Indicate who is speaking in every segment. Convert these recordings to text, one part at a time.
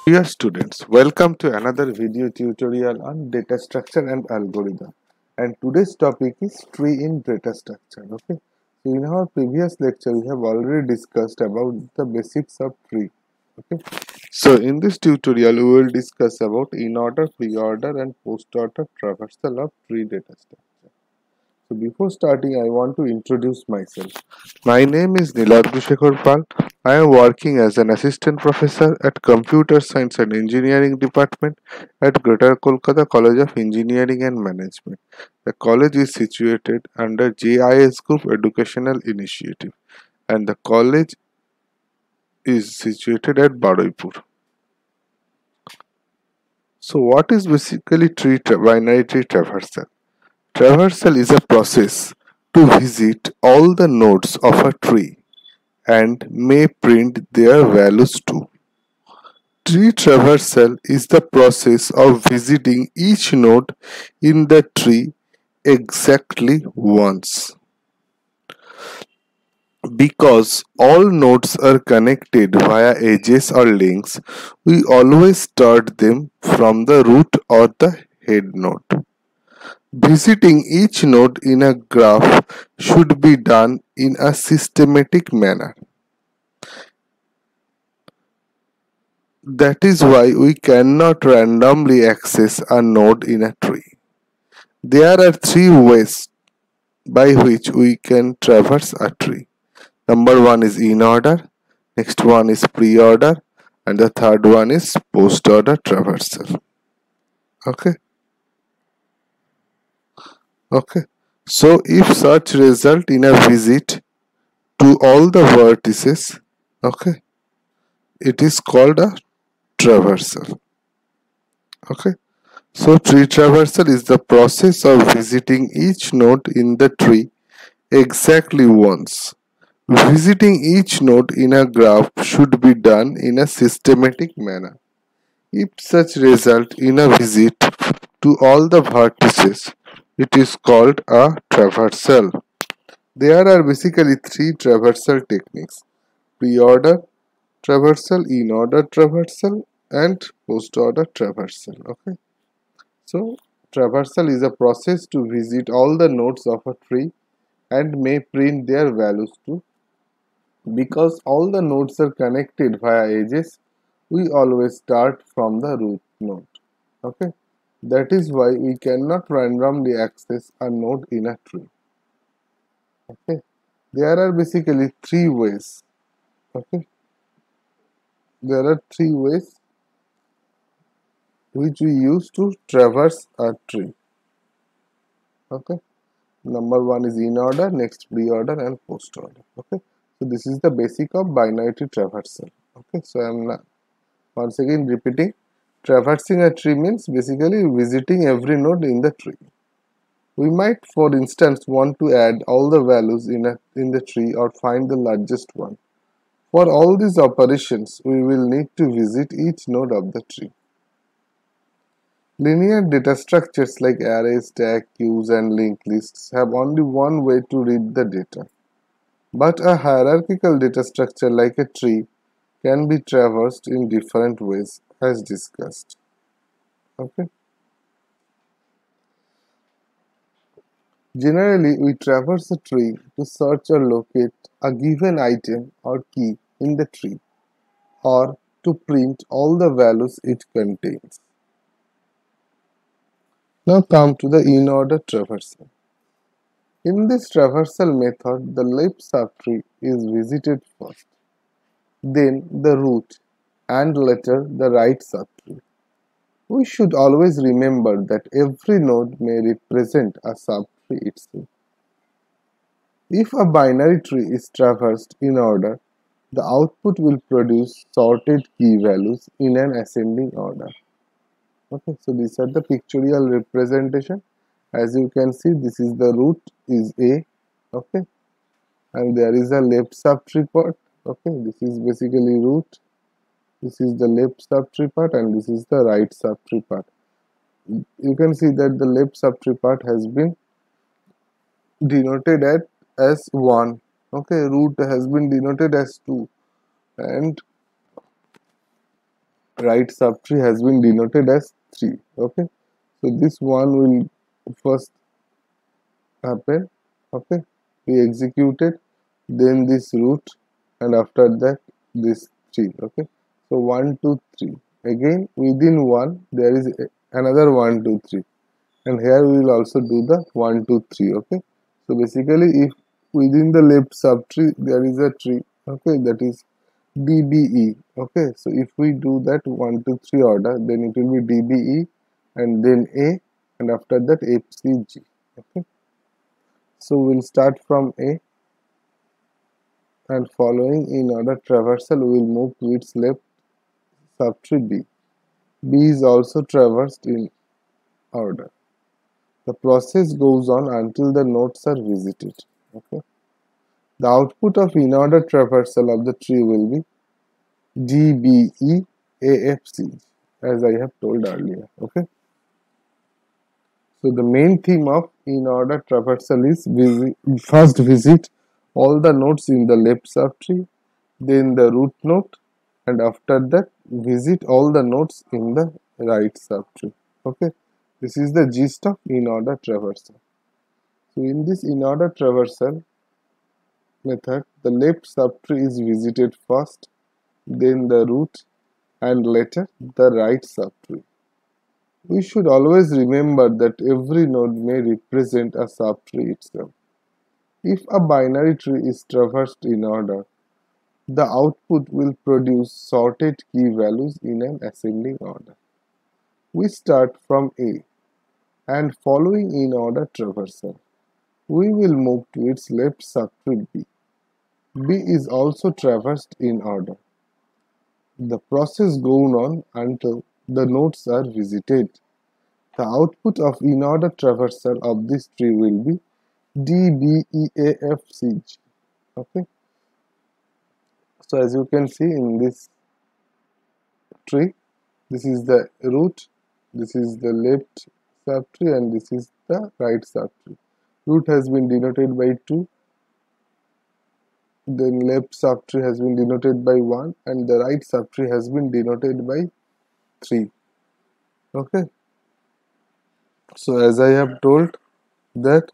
Speaker 1: Dear students, welcome to another video tutorial on data structure and algorithm. And today's topic is tree in data structure. Okay. So in our previous lecture, we have already discussed about the basics of tree. Okay. So in this tutorial, we will discuss about in-order, pre-order, and post-order traversal of tree data structure. So before starting, I want to introduce myself. My name is Niladbhushekhar Pal. I am working as an assistant professor at Computer Science and Engineering Department at Greater Kolkata College of Engineering and Management. The college is situated under JIS Group Educational Initiative, and the college is situated at Baruipur. So what is basically binary tree traversal? Traversal is a process to visit all the nodes of a tree and may print their values too. Tree traversal is the process of visiting each node in the tree exactly once. Because all nodes are connected via edges or links, we always start them from the root or the head node. Visiting each node in a graph should be done in a systematic manner. That is why we cannot randomly access a node in a tree. There are three ways by which we can traverse a tree. Number one is in order, next one is pre-order, and the third one is post-order traversal. Okay, okay. So if such result in a visit to all the vertices, okay, it is called a traversal. Okay. So tree traversal is the process of visiting each node in the tree exactly once. Visiting each node in a graph should be done in a systematic manner. If such result in a visit to all the vertices, it is called a traversal. There are basically three traversal techniques: pre-order traversal, in-order traversal, and post-order traversal. Okay. So, traversal is a process to visit all the nodes of a tree and may print their values too. Because all the nodes are connected via edges, we always start from the root node. Okay, that is why we cannot randomly access a node in a tree. Okay, there are basically three ways. Okay, there are three ways which we use to traverse a tree. Okay. Number one is in order, next pre-order and post-order. Okay, so this is the basic of binary tree traversal. Okay, so I am once again repeating. Traversing a tree means basically visiting every node in the tree. We might, for instance, want to add all the values in the tree or find the largest one. For all these operations, we will need to visit each node of the tree. Linear data structures like arrays, stack, queues, and linked lists have only one way to read the data. But a hierarchical data structure like a tree can be traversed in different ways as discussed. Okay. Generally, we traverse a tree to search or locate a given item or key in the tree or to print all the values it contains. Now come to the in-order traversal. In this traversal method, the left subtree is visited first, then the root, and later the right subtree. We should always remember that every node may represent a subtree itself. If a binary tree is traversed in order, the output will produce sorted key values in an ascending order. Okay, so these are the pictorial representation. As you can see, this is the root is A. Okay, and there is a left subtree part. Okay, this is basically root. This is the left subtree part, and this is the right subtree part. You can see that the left subtree part has been denoted as 1. Okay, root has been denoted as 2, and right subtree has been denoted as 3. Okay, so this one will first happen. Okay, we executed, then this root, and after that this 3. Okay, so 1 2 3. Again within 1 there is another 1 2 3, and here we will also do the 1 2 3. Okay, so basically if within the left subtree there is a tree, okay, that is DBE. Okay, so if we do that 1 2 3 order, then it will be DBE and then A, and after that FCG. Okay, so we'll start from A, and following in order traversal we will move to its left subtree B. B is also traversed in order. The process goes on until the nodes are visited. Okay. The output of in-order traversal of the tree will be DBE AFC, as I have told earlier. Okay. So the main theme of in-order traversal is first visit all the nodes in the left subtree, then the root node, and after that visit all the nodes in the right subtree. Okay. This is the gist of in-order traversal. So in this in-order traversal method, the left subtree is visited first, then the root, and later the right subtree. We should always remember that every node may represent a subtree itself. If a binary tree is traversed in order, the output will produce sorted key values in an ascending order. We start from A, and following in order traversal, we will move to its left subtree B. B is also traversed in order. The process goes on until the nodes are visited. The output of in-order traversal of this tree will be DBEAFCG. Okay. So as you can see in this tree, this is the root, this is the left subtree, and this is the right subtree. Root has been denoted by 2, then left subtree has been denoted by 1, and the right subtree has been denoted by 3. Okay. So as I have told that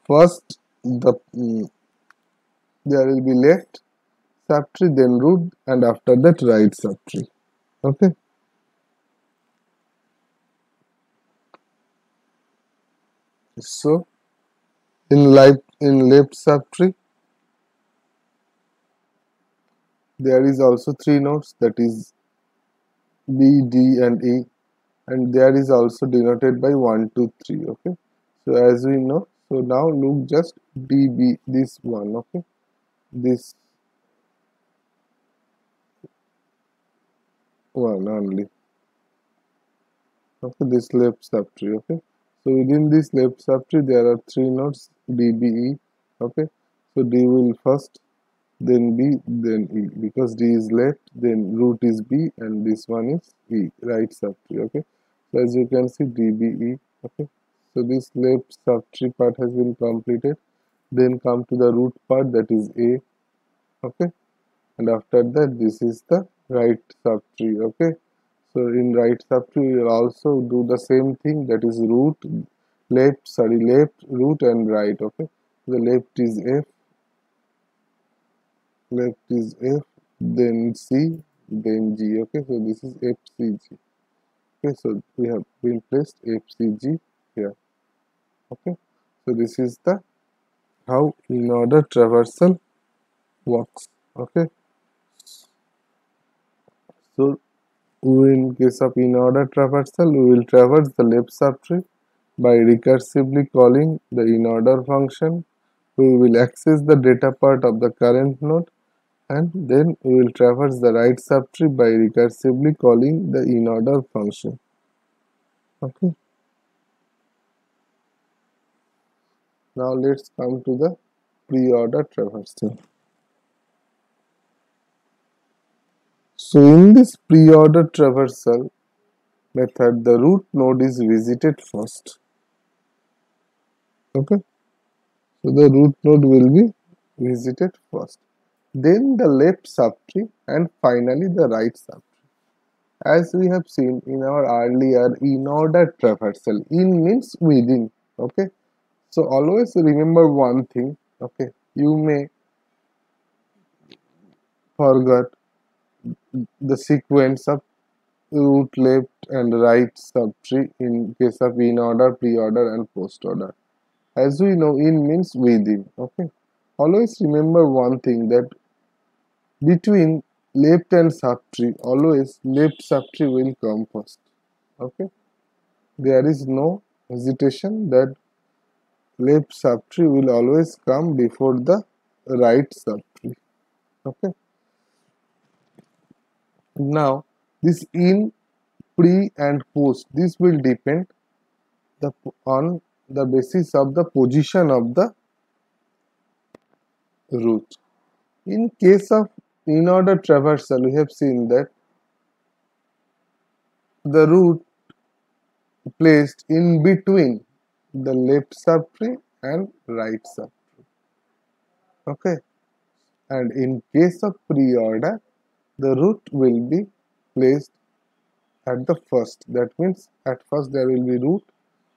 Speaker 1: first there will be left subtree, then root, and after that right subtree. Okay. So in left subtree there is also 3 nodes, that is B, D, and E, and there is also denoted by 1 2 3. Okay, so as we know, so now look just DB, this one. Okay, this one only. Okay, this left subtree. Okay, so within this left subtree there are 3 nodes DBE. Okay, so D will first, then B, then E, because D is left, then root is B, and this one is E, right subtree. Okay, so as you can see DBE. Okay, so this left subtree part has been completed. Then come to the root part, that is A. Okay, and after that this is the right subtree. Okay, so in right subtree we will also do the same thing, that is root, left, root, and right. Okay, the left is F, then C, then G. Okay, so this is FCG. Okay, so we have been placed FCG here. Okay, so this is the how in-order traversal works. Okay, so in case of in-order traversal, we will traverse the left subtree by recursively calling the in-order function. We will access the data part of the current node, and then we will traverse the right subtree by recursively calling the in-order function. Okay. Now let's come to the pre-order traversal. So in this pre-order traversal method, the root node is visited first. Okay. So the root node will be visited first, then the left subtree, and finally the right subtree. As we have seen in our earlier in-order traversal, in means within. Okay, so always remember one thing. Okay, you may forget the sequence of root, left and right subtree in case of in-order, pre-order and post-order. As we know, in means within. Okay, always remember one thing, that between left and subtree, always left subtree will come first. Okay, there is no hesitation that left subtree will always come before the right subtree. Okay, now this in, pre and post, this will depend on the basis of the position of the root. In case of in-order traversal, we have seen that the root placed in between the left subtree and right subtree. Okay, and in case of pre-order, the root will be placed at the first. That means at first there will be root,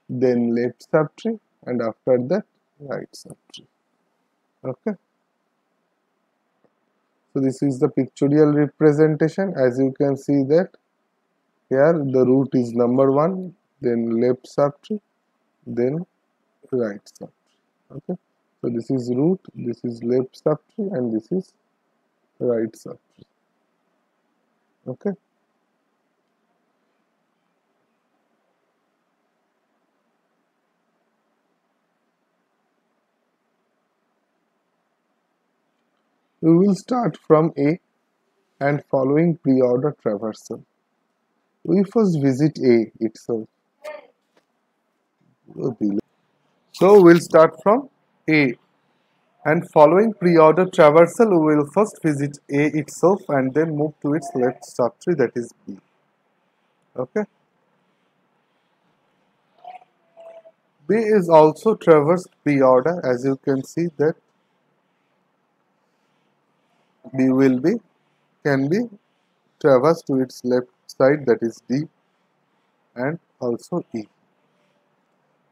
Speaker 1: then left subtree, and after that right subtree. Okay, so this is the pictorial representation. As you can see that here the root is number 1, then left subtree, then right subtree. Okay, so this is root, this is left subtree, and this is right subtree. Okay, we will start from A and following pre-order traversal. We first visit A itself. So we'll start from A, and following pre-order traversal, we will first visit A itself and then move to its left subtree, that is B. Okay. B is also traversed pre-order. As you can see that B will be, can be traversed to its left side, that is D, and also E.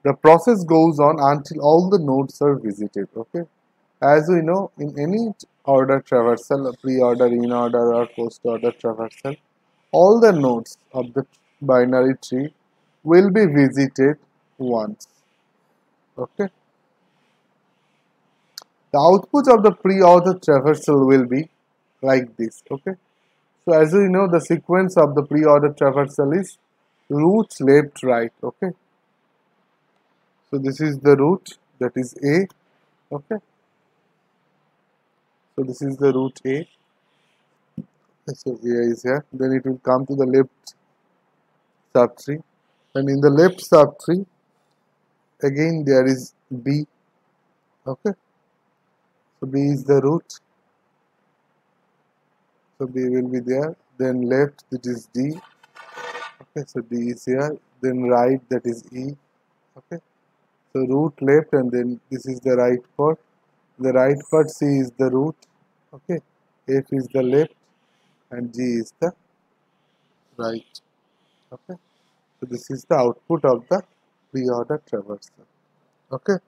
Speaker 1: The process goes on until all the nodes are visited. Okay, as we know, in any order traversal, pre-order, in-order or post-order traversal, all the nodes of the binary tree will be visited once. Okay, the output of the pre-order traversal will be like this. Okay, so as we know, the sequence of the pre-order traversal is roots left, right. Okay, so this is the root, that is A. Okay, so this is the root A. So A is here. Then it will come to the left subtree, and in the left subtree again there is B. Okay, so B is the root. So B will be there. Then left, that is D. Okay, so D is here. Then right, that is E. Okay, so root left, and then this is the right part. The right part, C is the root. Okay, F is the left, and G is the right. Okay, so this is the output of the pre-order traversal. Okay,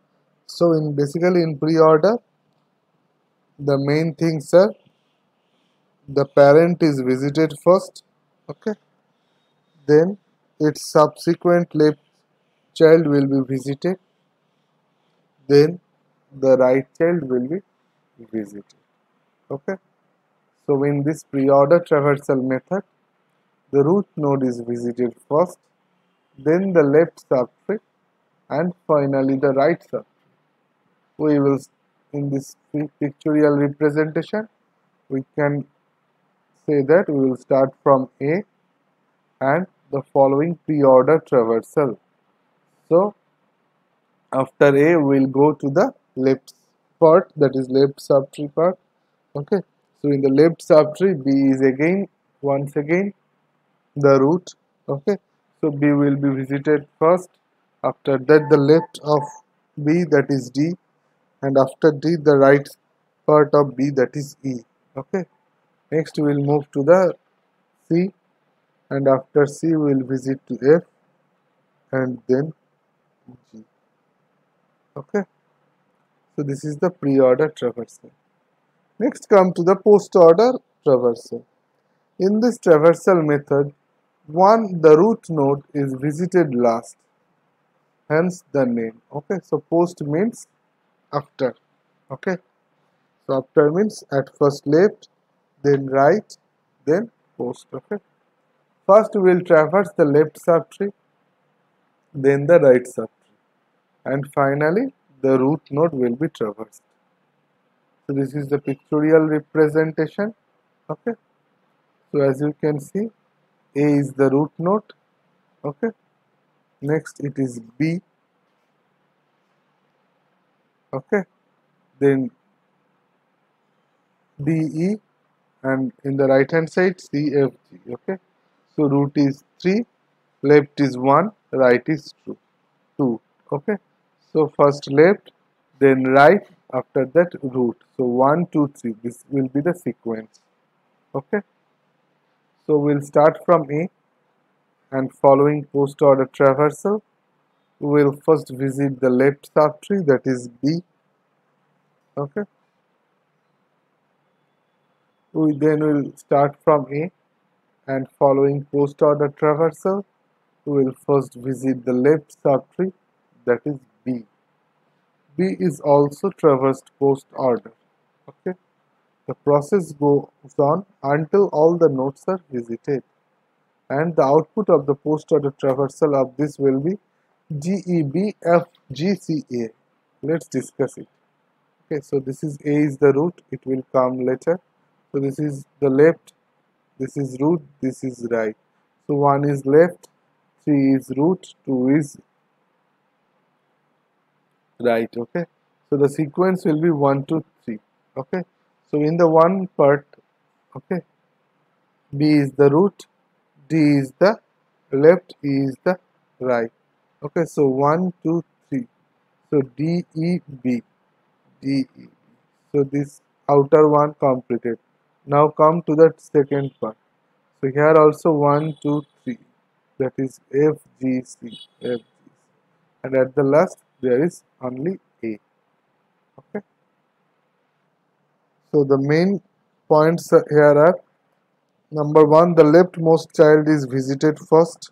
Speaker 1: so in basically in pre-order, the main things are the parent is visited first. Okay, then its subsequent left child will be visited, then the right child will be visited. Okay, so in this pre-order traversal method, the root node is visited first, then the left subtree, and finally the right subtree. We will, in this pictorial representation, we can say that we will start from A and the following pre-order traversal. So after A, we will go to the left part, that is left subtree part. Okay, so in the left subtree, B is again, once again, the root. Okay, so B will be visited first. After that, the left of B, that is D, and after D, the right part of B, that is E. Okay, next we will move to the C. and after C we will visit to F and then G. Okay, so this is the pre-order traversal. Next come to the post-order traversal. In this traversal method, the root node is visited last, hence the name. Okay, so post means after. Okay, so after means at first left, then right, then post. Okay, first we will traverse the left subtree, then the right subtree, and finally the root node will be traversed. So this is the pictorial representation. Okay, so as you can see, A is the root node. Okay, next it is B. Okay, then DE, and in the right hand side CFG. Okay, so root is 3, left is 1, right is 2. Okay, so first left, then right, after that root. So 1 2 3, this will be the sequence. Okay, so we'll start from A, and following post order traversal we will first visit the left subtree, that is B. Okay, we then will start from A, and following post order traversal we will first visit the left subtree, that is B. B is also traversed post order. Okay, the process goes on until all the nodes are visited, and the output of the post order traversal of this will be GEBFGCA. Let's discuss it. Okay, so this is A is the root, it will come later. So this is the left, this is root, this is right. So 1 is left, 3 is root, 2 is right. Okay, so the sequence will be 1 2 3. Okay, so in the one part, okay, B is the root, D is the left, E is the right. Okay, so 1 2 3. So D E B, D E. So this outer one completed. Now come to the second part. So here also 1 2 3, that is F G C, F G C, and at the last there is only A. Okay, so the main points here are: number 1, the leftmost child is visited first,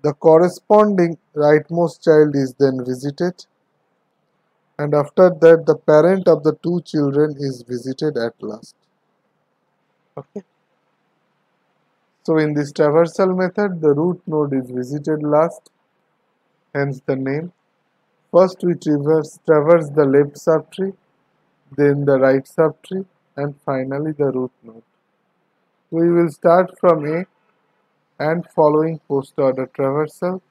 Speaker 1: the corresponding rightmost child is then visited, and after that the parent of the two children is visited at last. Okay, so in this traversal method the root node is visited last, hence the name. First we traverse the left subtree, then the right subtree, and finally the root node. We will start from A, and following post order traversal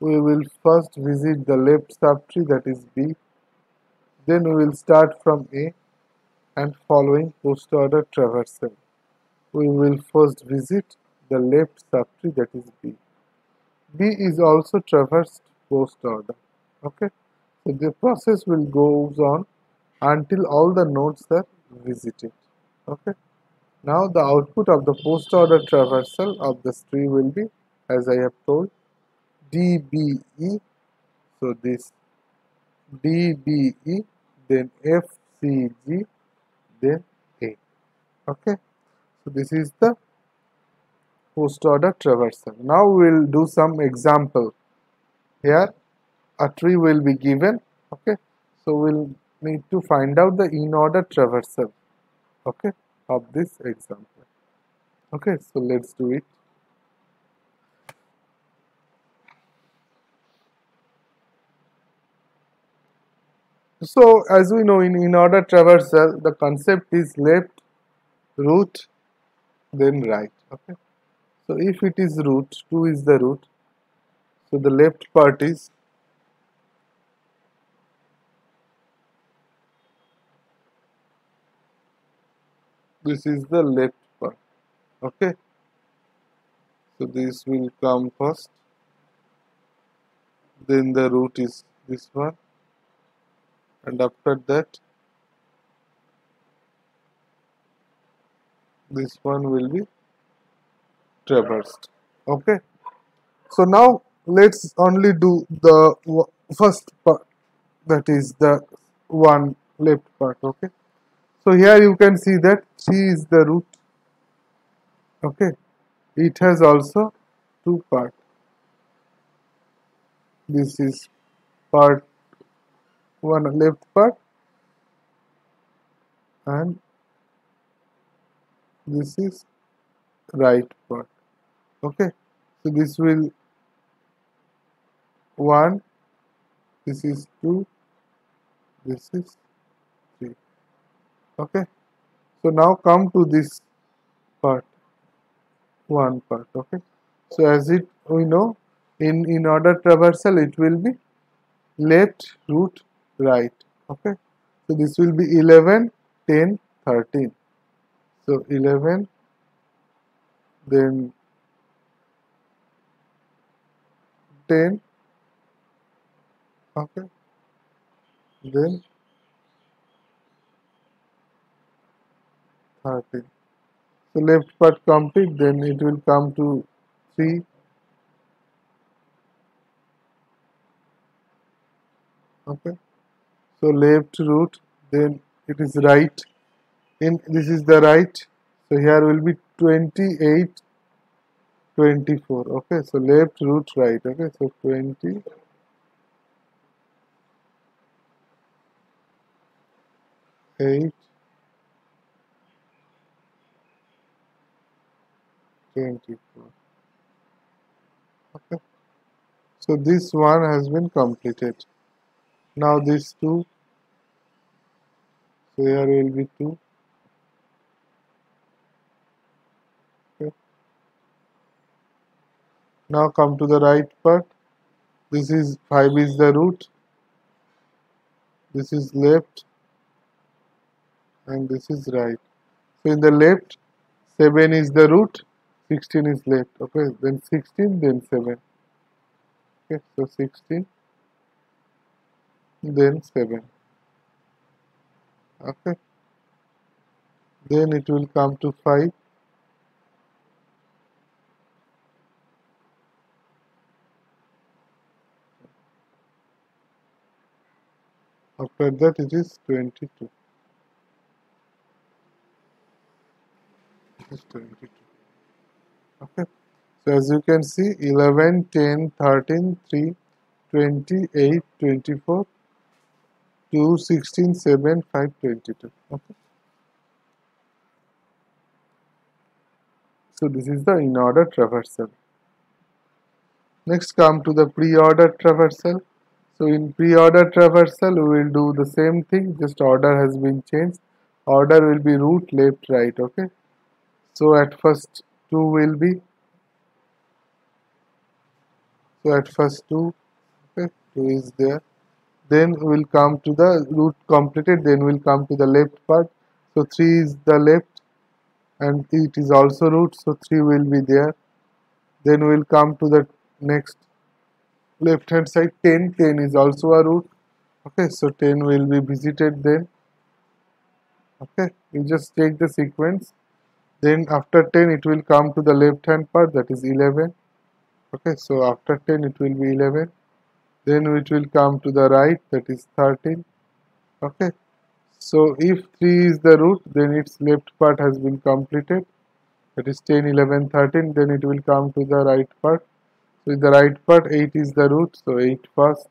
Speaker 1: we will first visit the left subtree, that is B. Then we will start from A, and following post order traversal we will first visit the left subtree, that is B. B is also traversed post order. Okay, so the process will go on until all the nodes are visited. Okay, now the output of the post order traversal of the tree will be, as I have told, DBE. So this DBE, then FCG, then A. Okay, so this is the post order traversal. Now we will do some example. Here a tree will be given. Okay, so we'll need to find out the in order traversal, okay, of this example. Okay, so let's do it. So as we know, in order traversal the concept is left, root, then right. Okay, so if it is root, 2 is the root, so the left part is this is the left part. Okay, so this will come first, then the root is this one, and after that this one will be traversed. Okay. So now let's only do the first part, that is the one left part. Okay. So here you can see that 3 is the root. Okay. It has also two parts. This is part one left part, and this is right part. Okay. So this will 1, this is 2, this is 3. Okay. So now come to this part, one part. Okay. So as it we know, in order traversal it will be left, root, right. Okay. So this will be 11, 10, 13. So 11, then 10. Okay. Then 13. So left part complete, then it will come to 3. Okay. So left root, then it is right. In this is the right. So here will be 28, 24. Okay. So left root right. Okay. So 28, 24. Okay. So this one has been completed. Now this 2. So here will be 2. Okay. Now come to the right part. This is 5 is the root. This is left, and this is right. So in the left, 7 is the root, 16 is left. Okay, then 16, then 7. Okay, so 16, then 7. Okay, then it will come to 5. After that, it is 22. It is 22. Okay, so as you can see, 11, 10, 13, 3, 28, 24, 2, 16, 7, 5, 22. Okay. So this is the in-order traversal. Next come to the pre-order traversal. So in pre-order traversal we will do the same thing, just order has been changed. Order will be root, left, right. Okay. So at first 2 will be, so at first 2, okay, 2 is there. Then we will come to the root completed, then we will come to the left part. So 3 is the left and it is also root, so 3 will be there. Then we will come to the next left hand side, 10, 10 is also a root. Okay, so 10 will be visited then. Okay, you just take the sequence. Then after 10 it will come to the left hand part, that is 11. Okay, so after 10 it will be 11. Then it will come to the right, that is 13. Okay, so if 3 is the root, then its left part has been completed, that is 10, 11, 13. Then it will come to the right part. So in the right part, 8 is the root, so 8 first,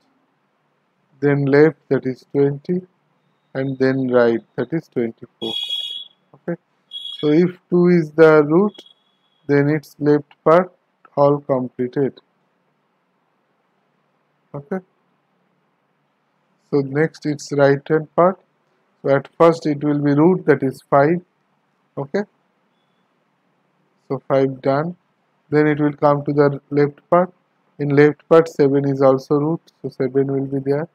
Speaker 1: then left, that is 20, and then right, that is 24. Okay, so if 2 is the root, then its left part all completed. Okay, so next its right hand part. So at first it will be root, that is 5. Okay, so 5 done. Then it will come to the left part. In left part 7 is also root, so 7 will be there.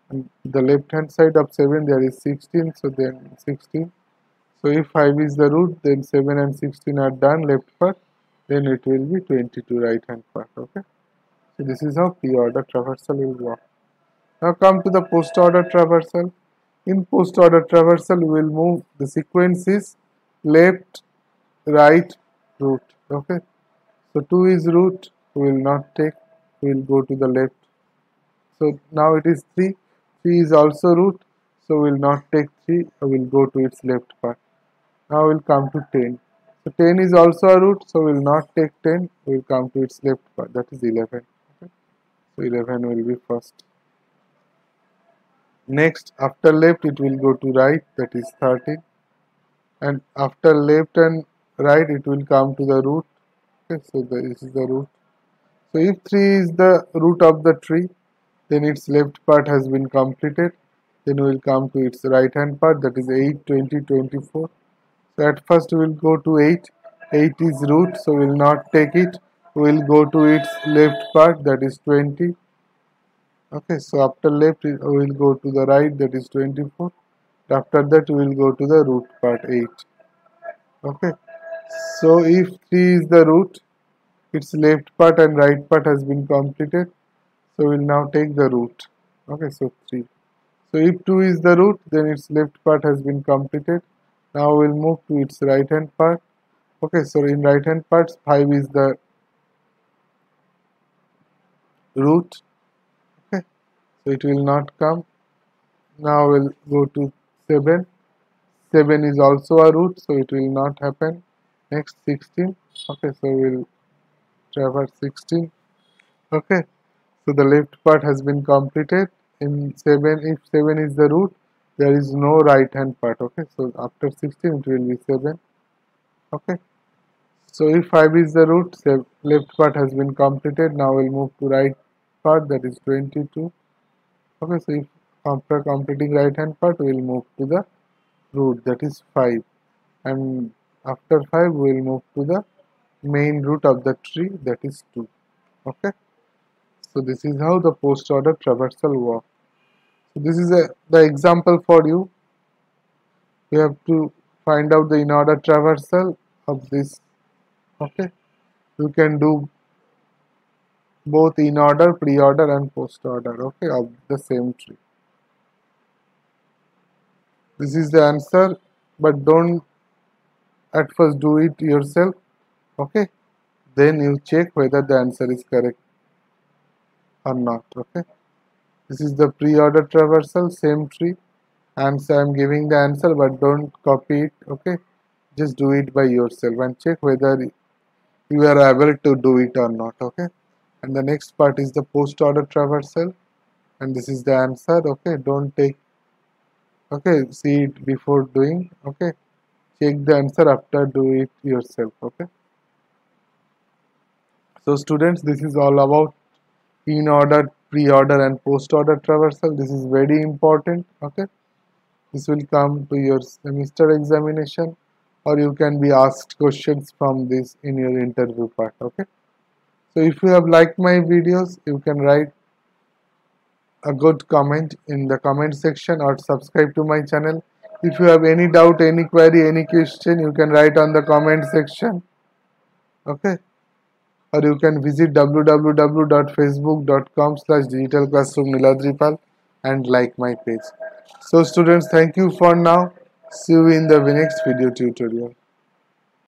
Speaker 1: And the left hand side of 7 there is 16, so then 16. So if 5 is the root, then 7 and 16 are done, left part. Then it will be 22, right hand part. Okay, so this is how pre-order traversal will work. Now come to the post-order traversal. In post-order traversal, we will move, the sequence is left, right, root. Okay, So 2 is root, we will not take, we will go to the left. So now it is 3, 3 is also root, so we will not take 3, we will go to its left part. Now we will come to 10. So 10 is also a root, so we will not take 10, we will come to its left part, that is 11. Okay? So 11 will be first. Next, after left it will go to right, that is 13. And after left and right it will come to the root. Okay, so this is the root. So if 3 is the root of the tree, then its left part has been completed. Then we will come to its right hand part, that is 8, 20, 24. So at first we will go to 8. 8 is root, so we will not take it. We will go to its left part, that is 20. Okay, so after left we will go to the right, that is 24. After that we will go to the root part 8. Okay, so if 3 is the root, its left part and right part has been completed. So we will now take the root. Okay, so 3. So if 2 is the root, then its left part has been completed. Now we will move to its right hand part. Okay, so in right hand parts 5 is the root. Okay, so it will not come. Now we'll go to 7. 7 is also a root, so it will not happen. Next 16. Okay, so we'll traverse 16. Okay, so the left part has been completed. In 7, if 7 is the root, there is no right hand part. Okay, so after 16 it will be 7. Okay, so if 5 is the root, left part has been completed. Now we'll move to right part, that is 22. Okay, so if after completing right hand part, we will move to the root, that is 5. And after 5 we will move to the main root of the tree, that is 2. Okay, so this is how the post order traversal works. So this is the example for you. You have to find out the in order traversal of this. Okay, you can do both in order, pre order and post order, okay, of the same tree. This is the answer, but don't at first do it yourself. Okay, then you check whether the answer is correct or not. Okay, this is the pre-order traversal, same tree, and so I am giving the answer, but don't copy it. Okay, just do it by yourself and check whether you are able to do it or not. Okay, and the next part is the post-order traversal, and this is the answer. Okay, don't take, okay, see it before doing. Okay, check the answer after do it yourself. Okay, so students, this is all about in order, pre-order and post-order traversal. This is very important. Okay, this will come to your semester examination, or you can be asked questions from this in your interview part. Okay, so if you have liked my videos, you can write a good comment in the comment section or subscribe to my channel. If you have any doubt, any query, any question, you can write on the comment section. Okay, or you can visit www.facebook.com/digitalclassroom and like my page. So students, thank you for now. See you in the next video tutorial.